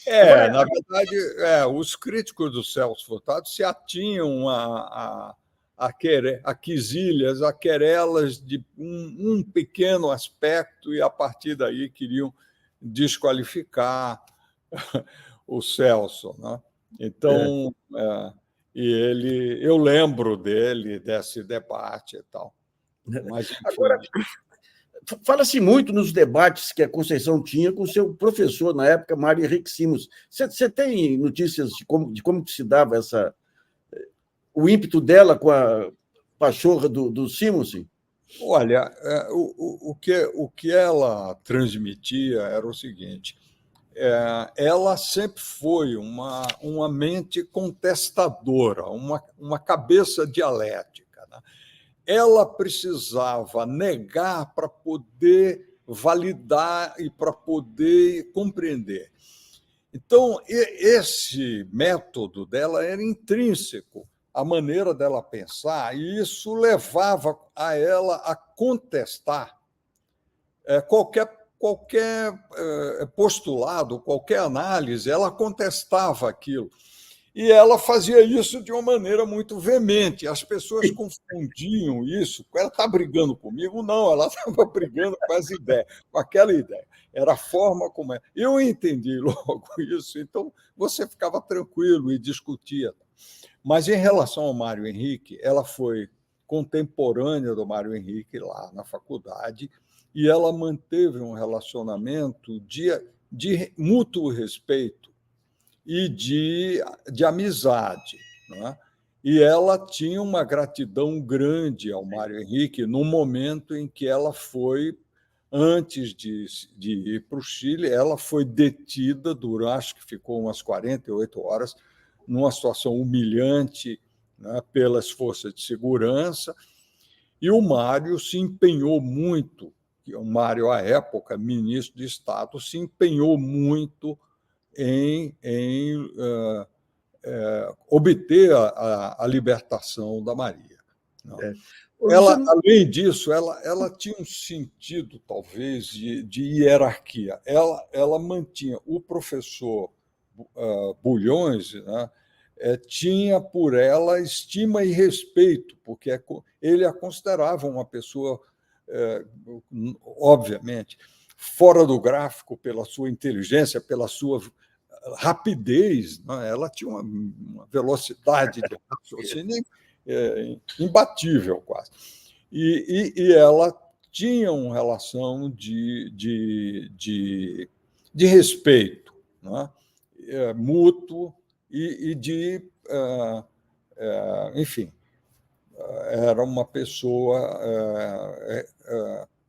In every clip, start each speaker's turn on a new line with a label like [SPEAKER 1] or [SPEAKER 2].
[SPEAKER 1] Agora,
[SPEAKER 2] Na verdade, os críticos do Celso Furtado se atinham a quesilhas, a querelas de um pequeno aspecto e, a partir daí, queriam desqualificar o Celso, né? Então, eu lembro desse debate e tal. Mas, enfim.
[SPEAKER 1] agora fala-se muito nos debates que a Conceição tinha com o seu professor na época, Mário Henrique Simons. Você tem notícias de como se dava o ímpeto dela com a pachorra do Simons?
[SPEAKER 2] Olha, o que ela transmitia era o seguinte: ela sempre foi uma mente contestadora, uma cabeça dialética, né? Ela precisava negar para poder validar e para poder compreender. Então, esse método dela era intrínseco à maneira dela pensar, e isso levava a ela a contestar qualquer postulado, qualquer análise, ela contestava aquilo. E ela fazia isso de uma maneira muito veemente. As pessoas confundiam isso. Ela está brigando comigo? Não, ela estava brigando com as ideias, com aquela ideia. Era a forma como é. Eu entendi logo isso, então você ficava tranquilo e discutia. Mas em relação ao Mário Henrique, ela foi contemporânea do Mário Henrique lá na faculdade e ela manteve um relacionamento de mútuo respeito e de amizade, né? E ela tinha uma gratidão grande ao Mário Henrique no momento em que ela foi, antes de ir para o Chile, ela foi detida acho que ficou umas 48 horas, numa situação humilhante, né, pelas forças de segurança, e o Mário se empenhou muito, o Mário, à época, ministro de Estado, se empenhou muito em obter a libertação da Maria. Não.
[SPEAKER 1] É.
[SPEAKER 2] Além disso, ela tinha um sentido, talvez, de hierarquia. Ela mantinha o professor Bulhões, né, tinha por ela estima e respeito, porque ele a considerava uma pessoa, obviamente, fora do gráfico pela sua inteligência, pela sua rapidez, né? Ela tinha uma velocidade de raciocínio imbatível, quase. E ela tinha uma relação de respeito, né? Mútuo e enfim, era uma pessoa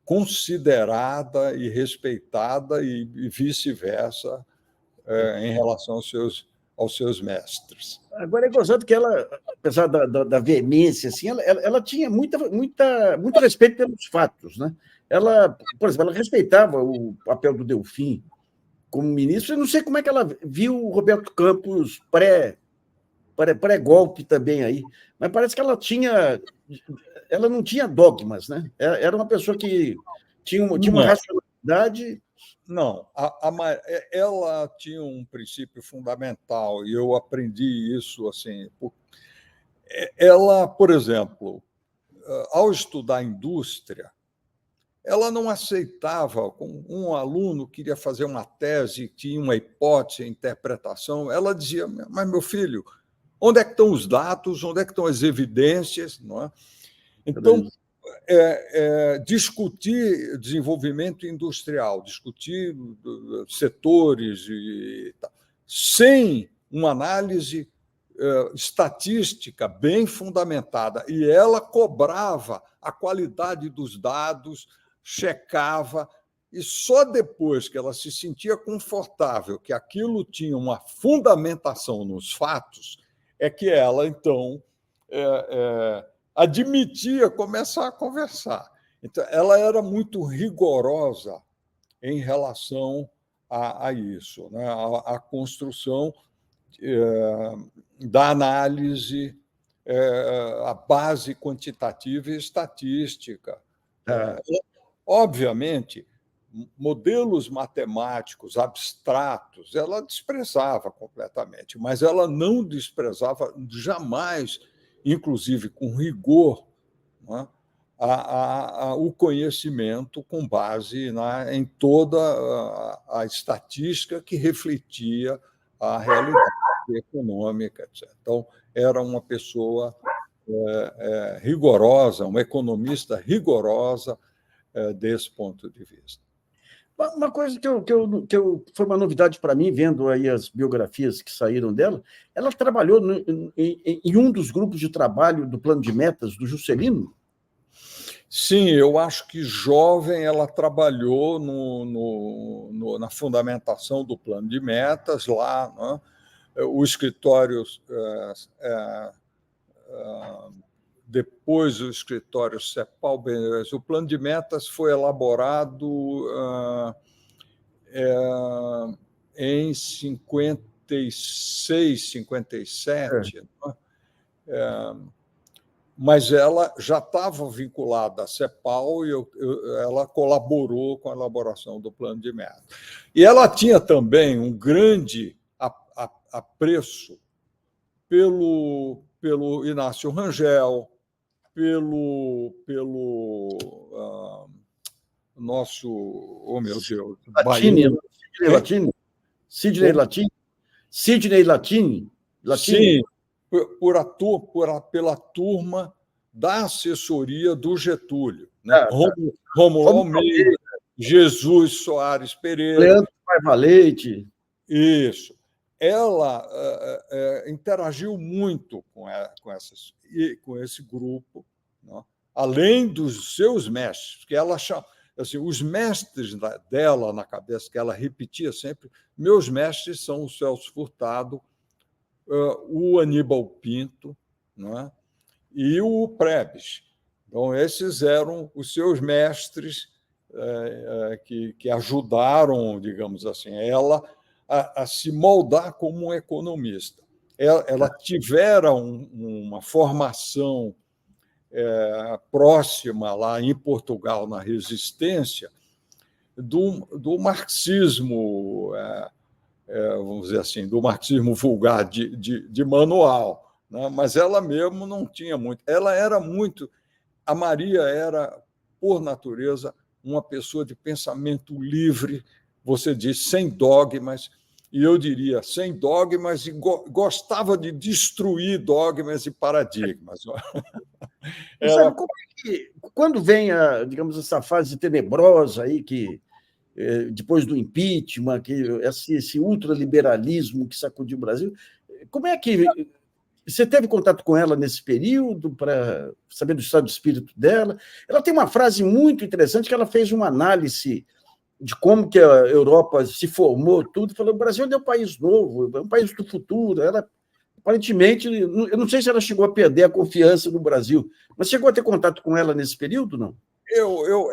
[SPEAKER 2] considerada e respeitada e vice-versa em relação aos seus mestres.
[SPEAKER 1] Agora é gozado que ela, apesar da veemência, assim, ela tinha muito respeito pelos fatos, né? Ela, por exemplo, ela respeitava o papel do Delfim como ministro. Eu não sei como é que ela viu o Roberto Campos pré-golpe também aí, mas parece que ela não tinha dogmas, né? Era uma pessoa que tinha uma racionalidade.
[SPEAKER 2] Não, ela tinha um princípio fundamental e eu aprendi isso assim. Ela, por exemplo, ao estudar indústria, ela não aceitava, um aluno queria fazer uma tese, tinha uma hipótese, interpretação, ela dizia, mas meu filho, onde é que estão os dados, onde é que estão as evidências? Não é? Então, discutir desenvolvimento industrial, discutir setores, sem uma análise estatística bem fundamentada. E ela cobrava a qualidade dos dados, checava, e só depois que ela se sentia confortável que aquilo tinha uma fundamentação nos fatos, é que ela, então, admitia começar a conversar. Então, ela era muito rigorosa em relação a isso, né? A construção da análise, a base quantitativa e estatística. Obviamente, modelos matemáticos abstratos, ela desprezava completamente, mas ela não desprezava jamais, inclusive com rigor, não é? O conhecimento com base em toda a estatística que refletia a realidade econômica, etc. Então, era uma pessoa rigorosa, uma economista rigorosa desse ponto de vista.
[SPEAKER 1] Uma coisa foi uma novidade para mim, vendo aí as biografias que saíram dela, ela trabalhou em um dos grupos de trabalho do Plano de Metas do Juscelino.
[SPEAKER 2] Sim, eu acho que jovem ela trabalhou na fundamentação do Plano de Metas lá, né? O escritório, depois o escritório CEPAL, o Plano de Metas foi elaborado em 56, 57, né? Mas ela já estava vinculada à CEPAL e ela colaborou com a elaboração do Plano de Metas. E ela tinha também um grande apreço pelo Inácio Rangel, pelo nosso, oh meu Deus,
[SPEAKER 1] Sidney Latini.
[SPEAKER 2] Sim, pela turma da assessoria do Getúlio, né? Rômulo Almeida, Jesus Soares Pereira,
[SPEAKER 1] Leandro Paiva Leite.
[SPEAKER 2] Isso. Ela interagiu muito com esse grupo, né? Além dos seus mestres, porque ela assim, os mestres dela na cabeça, que ela repetia sempre, meus mestres são o Celso Furtado, o Aníbal Pinto, né? E o Prebes. Então, esses eram os seus mestres que ajudaram, digamos assim, ela a se moldar como um economista. Ela tivera uma formação próxima lá em Portugal, na Resistência, do marxismo, vamos dizer assim, do marxismo vulgar de manual, né? Mas ela mesmo não tinha muito. Ela era muito. A Maria era, por natureza, uma pessoa de pensamento livre, você diz, sem dogmas, e eu diria, sem dogmas, e gostava de destruir dogmas e paradigmas.
[SPEAKER 1] Sabe como é que, quando vem, digamos, essa fase tenebrosa aí, que depois do impeachment, que esse ultraliberalismo que sacudiu o Brasil, como é que você teve contato com ela nesse período para saber do estado de espírito dela? Ela tem uma frase muito interessante que ela fez uma análise de como que a Europa se formou, tudo, falou: o Brasil é um país novo, é um país do futuro. Ela, aparentemente, eu não sei se ela chegou a perder a confiança no Brasil, mas chegou a ter contato com ela nesse período, não?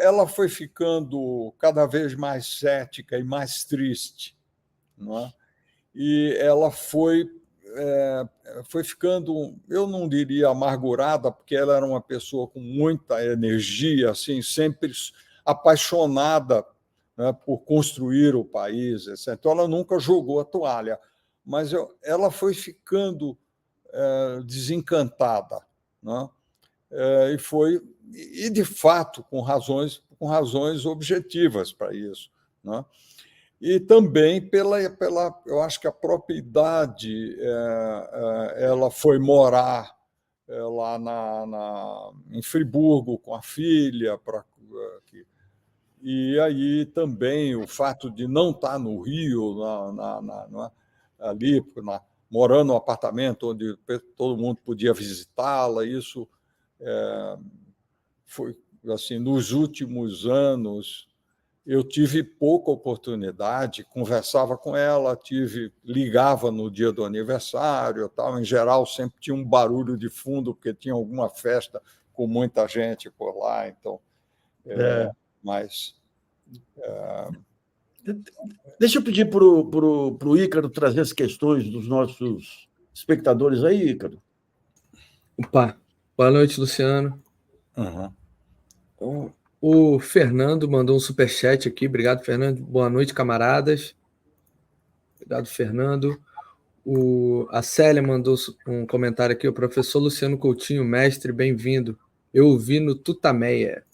[SPEAKER 2] Ela foi ficando cada vez mais cética e mais triste, não é? E ela foi ficando, eu não diria amargurada, porque ela era uma pessoa com muita energia, assim, sempre apaixonada, né, por construir o país, etc. Então, ela nunca jogou a toalha, mas ela foi ficando desencantada, né? E de fato com razões objetivas para isso, né? E também eu acho que a própria idade, ela foi morar lá em Friburgo com a filha, e aí também o fato de não estar no Rio, ali, morando num apartamento onde todo mundo podia visitá-la, isso foi assim, nos últimos anos eu tive pouca oportunidade, conversava com ela, ligava no dia do aniversário, tal. Em geral sempre tinha um barulho de fundo porque tinha alguma festa com muita gente por lá, então mas
[SPEAKER 1] deixa eu pedir para o Ícaro trazer as questões dos nossos espectadores aí, Ícaro.
[SPEAKER 3] Opa, boa noite, Luciano.
[SPEAKER 2] Uhum.
[SPEAKER 3] O Fernando mandou um superchat aqui. Obrigado, Fernando. Boa noite, camaradas. Obrigado, Fernando. A Célia mandou um comentário aqui. O professor Luciano Coutinho, mestre, bem-vindo. Eu ouvi no Tutameia.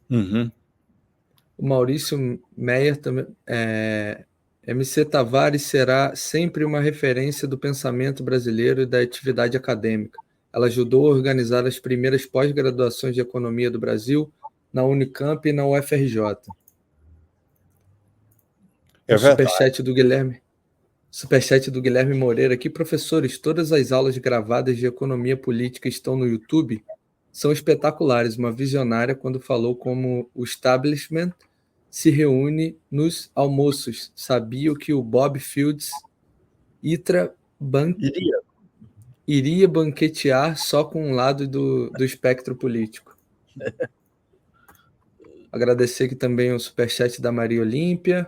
[SPEAKER 2] Uhum.
[SPEAKER 3] O Maurício Meyer também. MC Tavares será sempre uma referência do pensamento brasileiro e da atividade acadêmica. Ela ajudou a organizar as primeiras pós-graduações de economia do Brasil na Unicamp e na UFRJ. Superchat do Guilherme. Superchat do Guilherme Moreira aqui. Professores, todas as aulas gravadas de economia política estão no YouTube? São espetaculares. Uma visionária quando falou como o establishment se reúne nos almoços. Sabia que o Bob Fields iria banquetear só com um lado do espectro político. Agradecer aqui também o superchat da Maria Olímpia.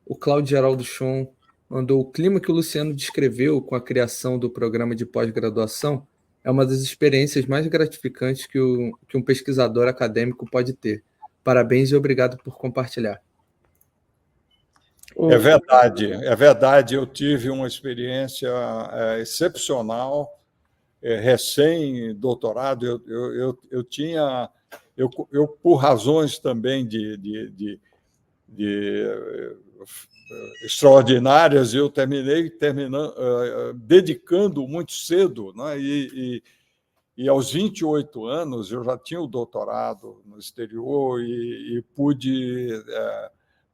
[SPEAKER 3] O Cláudio Geraldo Chon mandou: o clima que o Luciano descreveu com a criação do programa de pós-graduação é uma das experiências mais gratificantes que um pesquisador acadêmico pode ter. Parabéns e obrigado por compartilhar.
[SPEAKER 2] É verdade. Eu tive uma experiência excepcional, recém-doutorado. Eu, por razões também de extraordinárias, eu terminando dedicando muito cedo, né? E aos 28 anos eu já tinha o doutorado no exterior e pude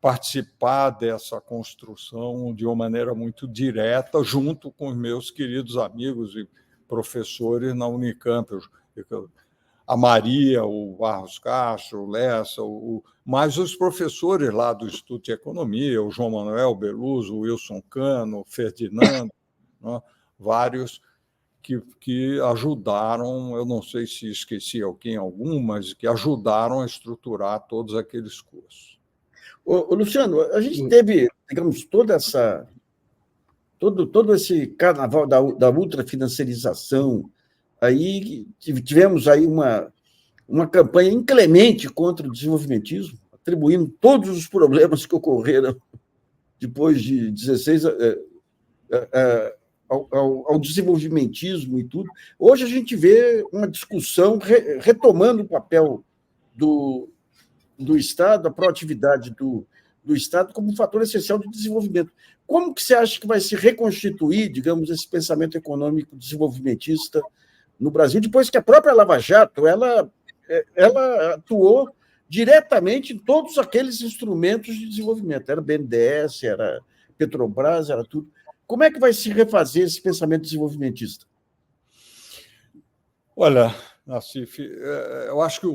[SPEAKER 2] participar dessa construção de uma maneira muito direta, junto com os meus queridos amigos e professores na Unicamp, a Maria, o Barros Castro, o Lessa, mais os professores lá do Instituto de Economia, o João Manuel Beluso, o Wilson Cano, o Ferdinando, né? Vários que ajudaram, eu não sei se esqueci algum, mas que ajudaram a estruturar todos aqueles cursos.
[SPEAKER 1] Luciano, a gente teve, digamos, todo esse carnaval da ultrafinanciarização, aí tivemos aí uma campanha inclemente contra o desenvolvimentismo, atribuindo todos os problemas que ocorreram depois de 16 ao desenvolvimentismo e tudo. Hoje a gente vê uma discussão retomando o papel do Estado, a proatividade do Estado como um fator essencial do desenvolvimento. Como que você acha que vai se reconstituir, digamos, esse pensamento econômico desenvolvimentista no Brasil, depois que a própria Lava Jato ela atuou diretamente em todos aqueles instrumentos de desenvolvimento? Era BNDES, era Petrobras, era tudo. Como é que vai se refazer esse pensamento desenvolvimentista?
[SPEAKER 2] Olha, Nassif, eu acho que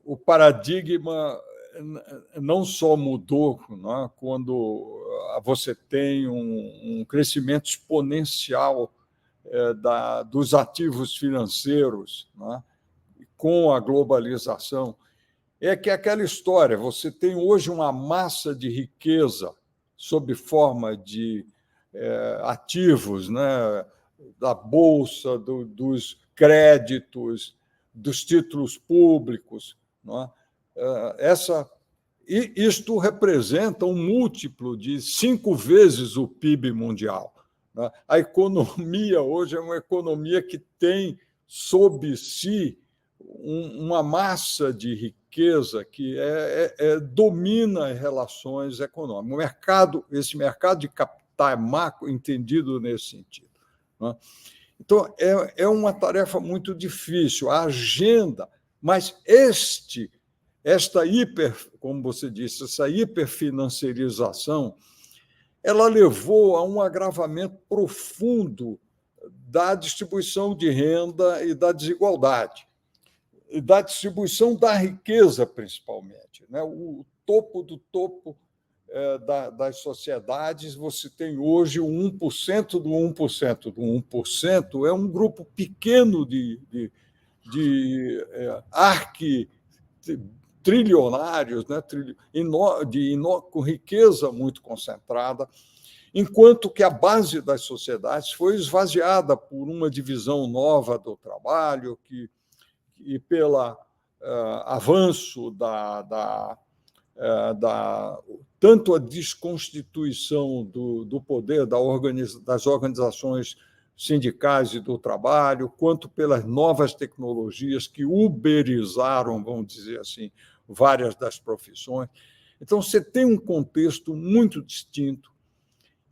[SPEAKER 2] o paradigma não só mudou, né, quando você tem um crescimento exponencial dos ativos financeiros, né, com a globalização, é que aquela história, você tem hoje uma massa de riqueza sob forma de ativos, né, da Bolsa, dos créditos, dos títulos públicos, né? E isto representa um múltiplo de 5 vezes o PIB mundial. Né? A economia hoje é uma economia que tem sob si uma massa de riqueza que domina as relações econômicas. Esse mercado de capital macro entendido nesse sentido. Né? Então, é uma tarefa muito difícil, a agenda, mas esta como você disse, essa hiperfinanciarização, ela levou a um agravamento profundo da distribuição de renda e da desigualdade, e da distribuição da riqueza, principalmente. Né? O topo do topo das sociedades, você tem hoje o 1% do 1% do 1%, é um grupo pequeno de trilionários, né, com riqueza muito concentrada, enquanto que a base das sociedades foi esvaziada por uma divisão nova do trabalho e pela avanço tanto a desconstituição do poder das organizações sindicais e do trabalho, quanto pelas novas tecnologias que uberizaram, vamos dizer assim, várias das profissões. Então, você tem um contexto muito distinto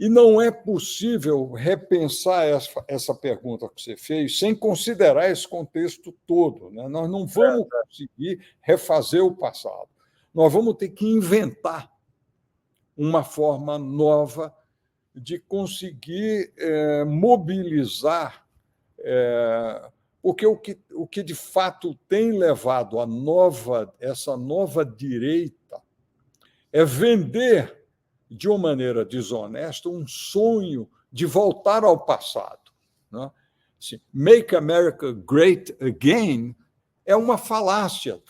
[SPEAKER 2] e não é possível repensar essa pergunta que você fez sem considerar esse contexto todo, né? Nós não vamos conseguir refazer o passado. Nós vamos ter que inventar uma forma nova de conseguir mobilizar, porque o que de fato tem levado essa nova direita é vender de uma maneira desonesta um sonho de voltar ao passado, né? Assim, Make America Great Again é uma falácia.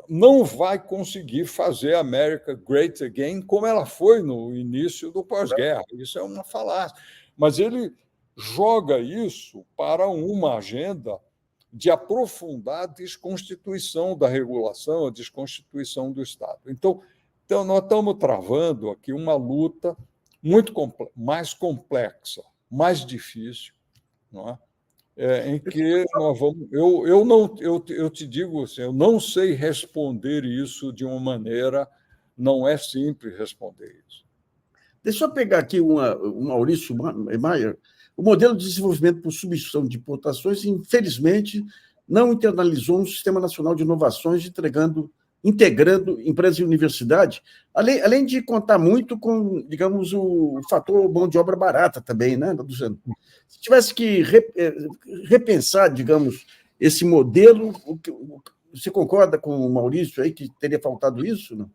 [SPEAKER 2] Não vai conseguir fazer a América Great Again como ela foi no início do pós-guerra. Isso é uma falácia. Mas ele joga isso para uma agenda de aprofundar a desconstituição da regulação, a desconstituição do Estado. Então nós estamos travando aqui uma luta muito mais complexa, mais difícil, não é? Em que nós vamos. Eu te digo assim, eu não sei responder isso de uma maneira, não é simples responder isso.
[SPEAKER 1] Deixa eu pegar aqui o Maurício Maier. O modelo de desenvolvimento por substituição de importações, infelizmente, não internalizou um sistema nacional de inovações, integrando empresas e universidade, além de contar muito com, digamos, o fator mão de obra barata também, né, Luciano? Se tivesse que repensar, digamos, esse modelo, você concorda com o Maurício aí que teria faltado isso, não?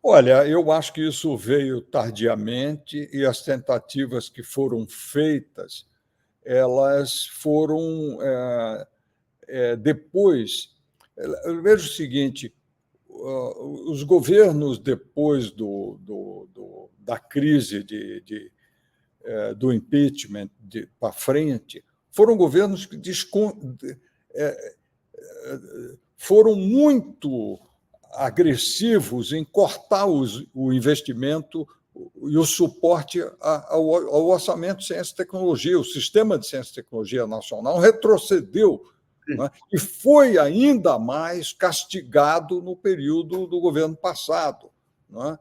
[SPEAKER 2] Olha, eu acho que isso veio tardiamente e as tentativas que foram feitas, elas foram depois. Eu vejo o seguinte: os governos, depois da crise do impeachment para frente, foram governos que foram muito agressivos em cortar o investimento e o suporte ao orçamento de ciência e tecnologia. O sistema de ciência e tecnologia nacional retrocedeu, né? E foi ainda mais castigado no período do governo passado, né?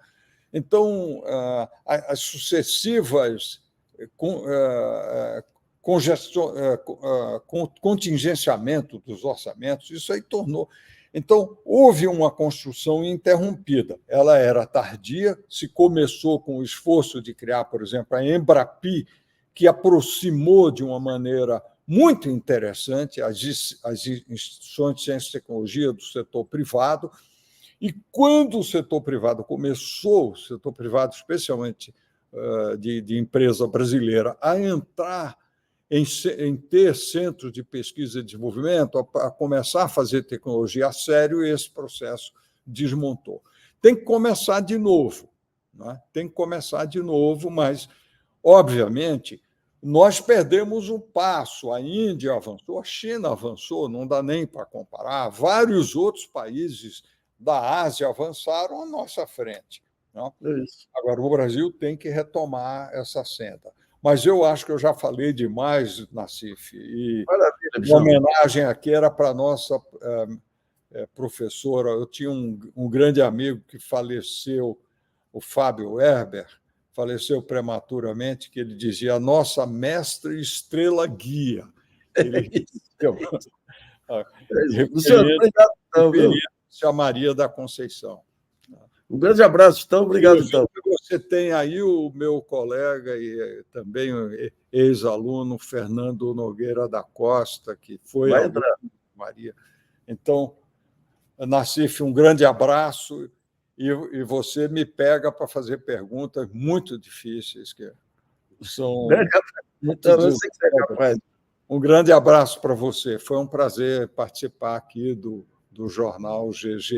[SPEAKER 2] Então, as sucessivas contingenciamento dos orçamentos, isso aí tornou. Então, houve uma construção interrompida. Ela era tardia, se começou com o esforço de criar, por exemplo, a Embrapi, que aproximou de uma maneira muito interessante as instituições de ciência e tecnologia do setor privado. E quando o setor privado começou, o setor privado especialmente de empresa brasileira, a entrar em ter centros de pesquisa e desenvolvimento, a começar a fazer tecnologia a sério, esse processo desmontou. Tem que começar de novo, né? Tem que começar de novo, mas, obviamente, nós perdemos um passo. A Índia avançou, a China avançou, não dá nem para comparar. Vários outros países da Ásia avançaram à nossa frente, né? Agora, o Brasil tem que retomar essa senda. Mas eu acho que eu já falei demais, Nassif, e uma homenagem aqui era para a nossa professora. Eu tinha um grande amigo que faleceu, o Fábio Herber, faleceu prematuramente, que ele dizia: a nossa mestre estrela guia. Ele referia-se a Maria da Conceição.
[SPEAKER 1] Um grande abraço, então. Obrigado, então.
[SPEAKER 2] Você tem aí o meu colega e também ex-aluno Fernando Nogueira da Costa, que foi aluno de Maria. Então, Nassif, um grande abraço, e você me pega para fazer perguntas muito difíceis, que são muito difíceis. Um grande abraço para você. Foi um prazer participar aqui do jornal GG.